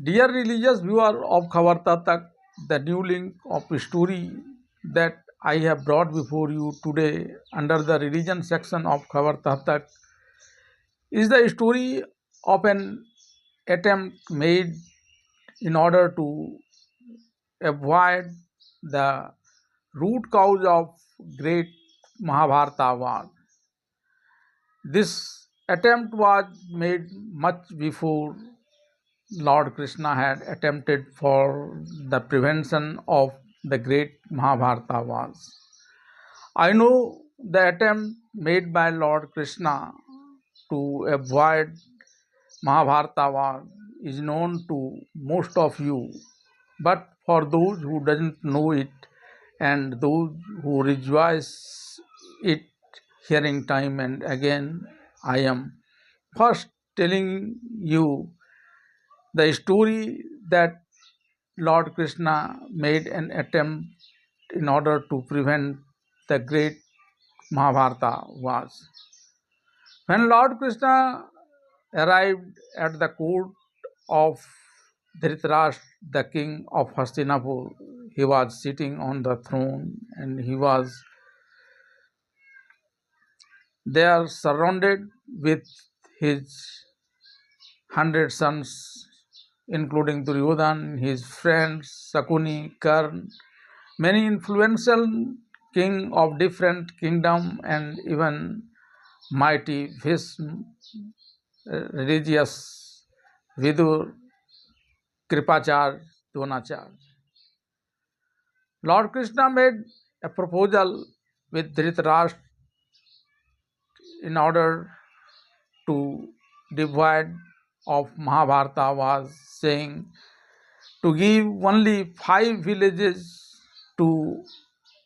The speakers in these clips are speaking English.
Dear religious viewer of Khabar Tak, the new link of story that I have brought before you today under the religion section of Khabar Tak is the story of an attempt made in order to avoid the root cause of great Mahabharata war. This attempt was made much before Lord Krishna had attempted for the prevention of the great Mahabharata wars. I know the attempt made by Lord Krishna to avoid Mahabharata war is known to most of you, but for those who doesn't know it and those who rejoice it hearing time and again, I am first telling you the story that Lord Krishna made an attempt in order to prevent the great Mahabharata wars. When Lord Krishna arrived at the court of Dhritarashtra, the king of Hastinapur, he was sitting on the throne and he was there surrounded with his 100 sons, including Duryodhan, his friends Sakuni, Karn, many influential king of different kingdom, and even mighty Bhisma, religious Vidur, Kripacharya, Dronacharya. Lord Krishna made a proposal with Dhritarashtra in order to divide of Mahabharata was saying to give only 5 villages to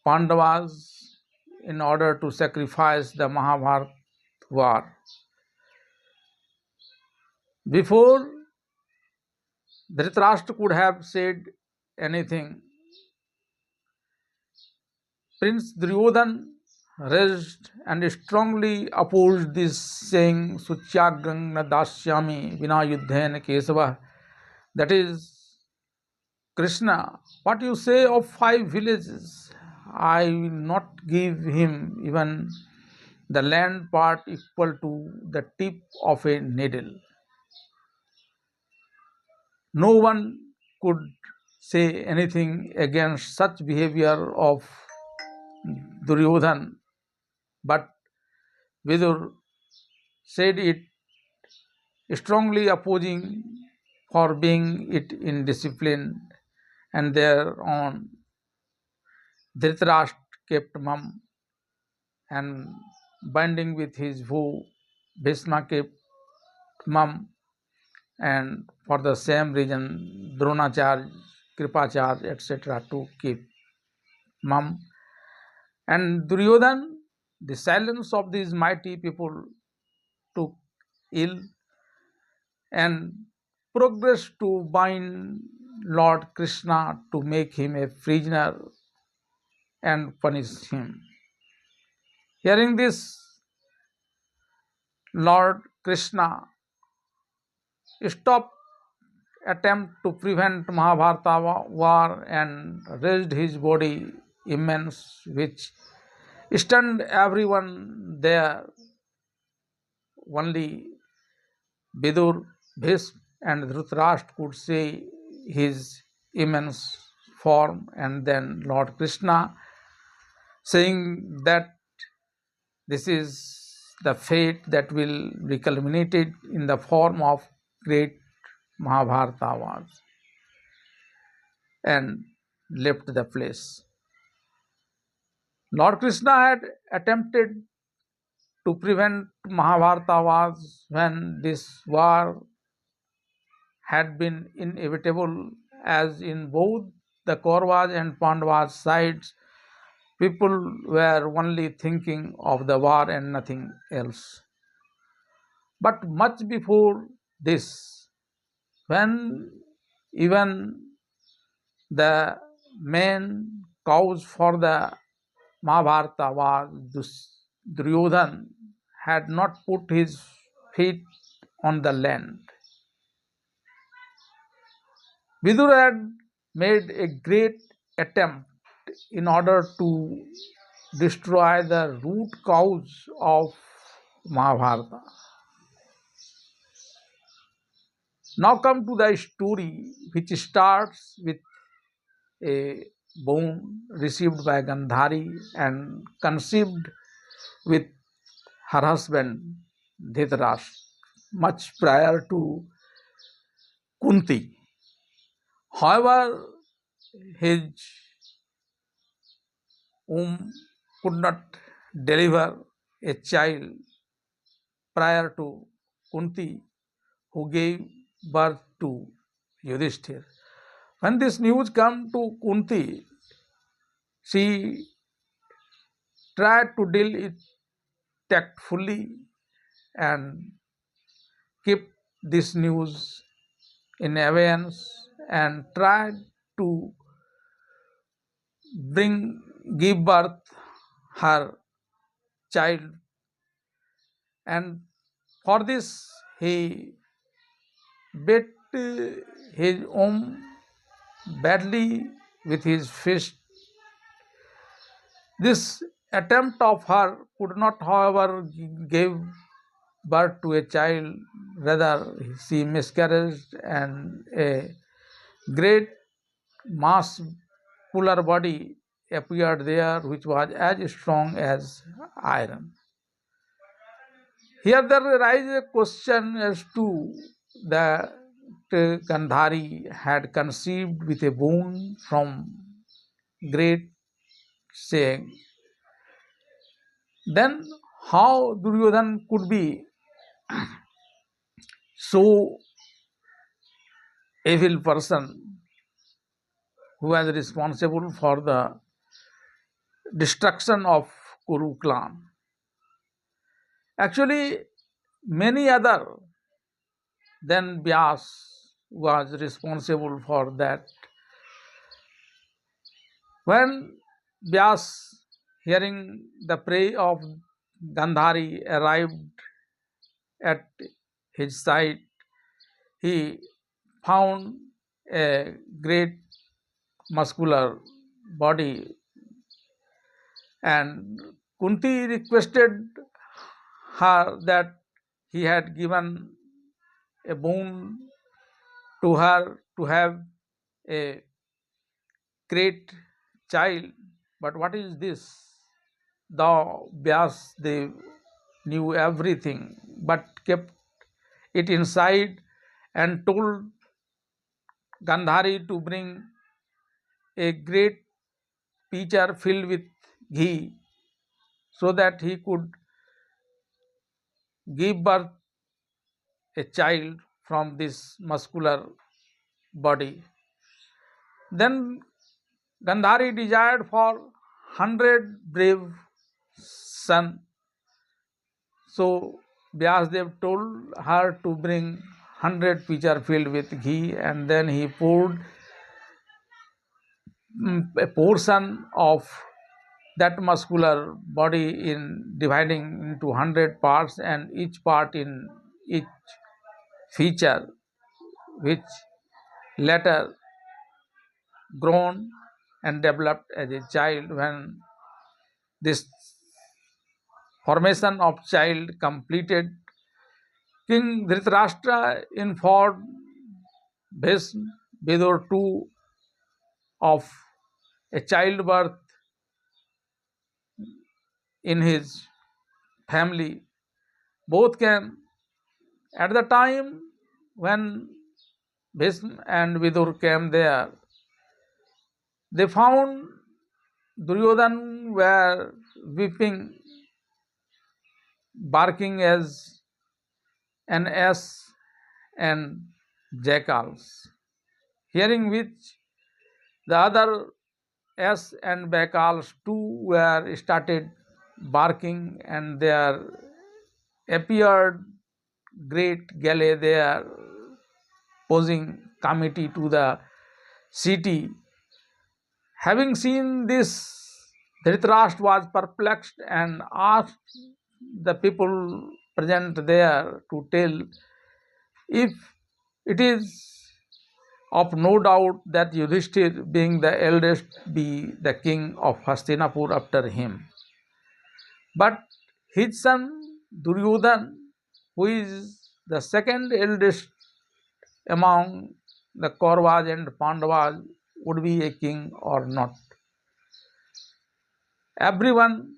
Pandavas in order to sacrifice the Mahabharata war. Before Dhritarashtra could have said anything, Prince Duryodhan raised and strongly opposed this, saying, Suchyagrang na dasyami vina yuddhen kesava. That is, Krishna, what you say of 5 villages? I will not give him even the land part equal to the tip of a needle. No one could say anything against such behavior of Duryodhan, but Vidur said it strongly opposing for being it indisciplined, and thereon Dhritarashtra kept mum, and binding with his vow, Bhisma kept mum, and for the same reason Dronacharya, Kripacharya, etc. to keep mum. And Duryodhan, the silence of these mighty people took ill and progressed to bind Lord Krishna to make him a prisoner and punish him. Hearing this, Lord Krishna stopped attempt to prevent Mahabharata war and raised his body immense, which stunned everyone there. Only Vidur, Bhisma, and Dhritarashtra could see his immense form, and then Lord Krishna saying that this is the fate that will be culminated in the form of great Mahabharata wars, and left the place. Lord Krishna had attempted to prevent Mahabharata wars when this war had been inevitable, as in both the Kauravas and Pandavas sides, people were only thinking of the war and nothing else. But much before this, when even the main cause for the Mahabharata was Duryodhan had not put his feet on the land. Vidur had made a great attempt in order to destroy the root cause of Mahabharata. Now come to the story, which starts with a bone received by Gandhari and conceived with her husband Dhritarashtra much prior to Kunti. However, his womb could not deliver a child prior to Kunti, who gave birth to Yudhishthir. When this news came to Kunti, she tried to deal it tactfully and keep this news in abeyance and tried to give birth her child, and for this he beat his womb badly with his fist. This attempt of her could not, however, give birth to a child. Rather, she miscarried, and a great muscular body appeared there, which was as strong as iron. Here there arises a question as to that Gandhari had conceived with a bone from great saying. Then how Duryodhan could be so evil person who was responsible for the destruction of Kuru clan? Actually, many other than Vyas was responsible for that. When Vyas, hearing the prayer of Gandhari, arrived at his side, he found a great muscular body, and Kunti requested her that he had given a boon to her to have a great child. But what is this? Thou Vyasdev knew everything, but kept it inside and told Gandhari to bring a great pitcher filled with ghee so that he could give birth a child from this muscular body. Then Gandhari desired for 100 brave sons. So Vyasdev told her to bring 100 pitcher filled with ghee, and then he poured a portion of that muscular body in dividing into 100 parts, and each part in each feature, which later grown and developed as a child. When this formation of child completed, King Dhritarashtra informed Bhisma, Vidur too of a childbirth in his family. Both came at the time when Bhisma and Vidur came there. They found Duryodhan were weeping, barking as an ass and jackals. Hearing which, the other ass and jackals too were started barking, and there appeared great galley there posing committee to the city. Having seen this, Dhritarashtra was perplexed and asked the people present there to tell if it is of no doubt that Yudhishthir, being the eldest, be the king of Hastinapur after him. But his son Duryodhan, who is the second eldest among the Kauravas and Pandavas, would be a king or not. Everyone,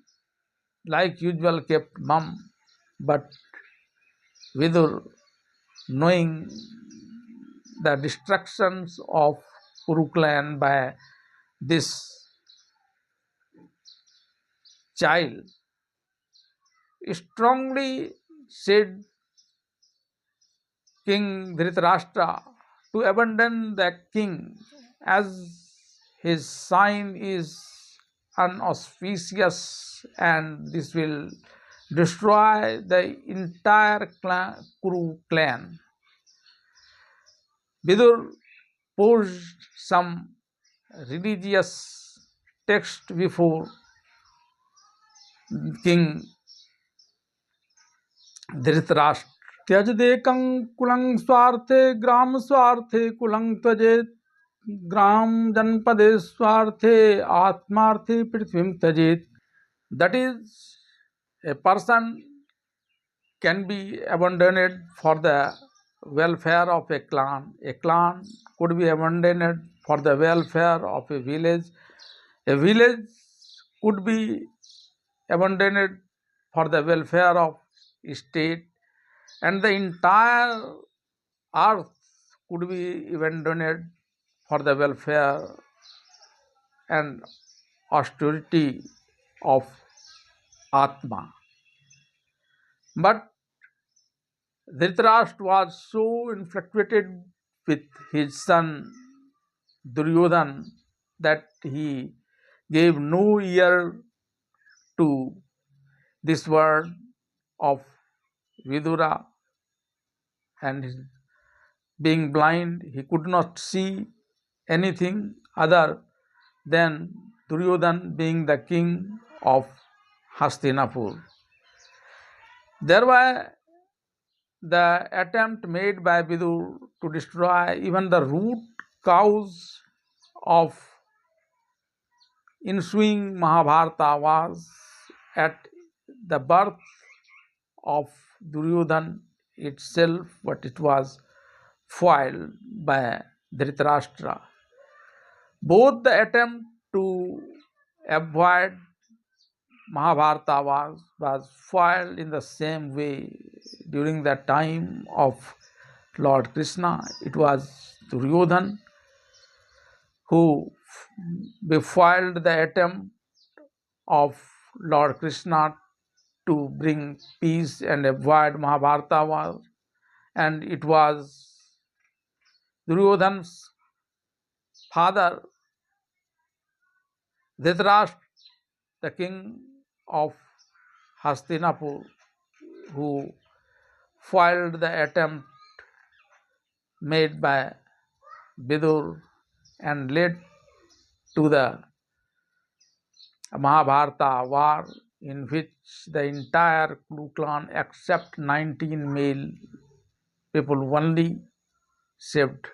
like usual, kept mum, but Vidur, knowing the destructions of Kuruklan by this child, strongly said King Dhritarashtra to abandon the king, as his sign is unauspicious and this will destroy the entire Kuru clan. Vidur posed some religious text before King Dhritarashtra. त्यजदेकं कुलं स्वार्थे ग्राम स्वार्थे कुलं त्यजेत ग्राम जनपदे स्वार्थे आत्मार्थे पृथ्वीं त्यजेत. That is, a person can be abandoned for the welfare of a clan. A clan could be abandoned for the welfare of a village. A village could be abandoned for the welfare of a state, and the entire earth could be abandoned for the welfare and austerity of Atma. But Dhritarashtra was so infatuated with his son Duryodhan that he gave no ear to this word of Vidura, and being blind, he could not see anything other than Duryodhan being the king of Hastinapur. Thereby, the attempt made by Vidur to destroy even the root cause of ensuing Mahabharata was at the birth of Duryodhan itself, but it was foiled by Dhritarashtra. Both the attempt to avoid Mahabharata was foiled in the same way. During the time of Lord Krishna, it was Duryodhan who befoiled the attempt of Lord Krishna to bring peace and avoid Mahabharata war, and it was Duryodhan's father Dhritarashtra, the king of Hastinapur, who foiled the attempt made by Vidur and led to the Mahabharata war, in which the entire Kuru clan except 19 male people only saved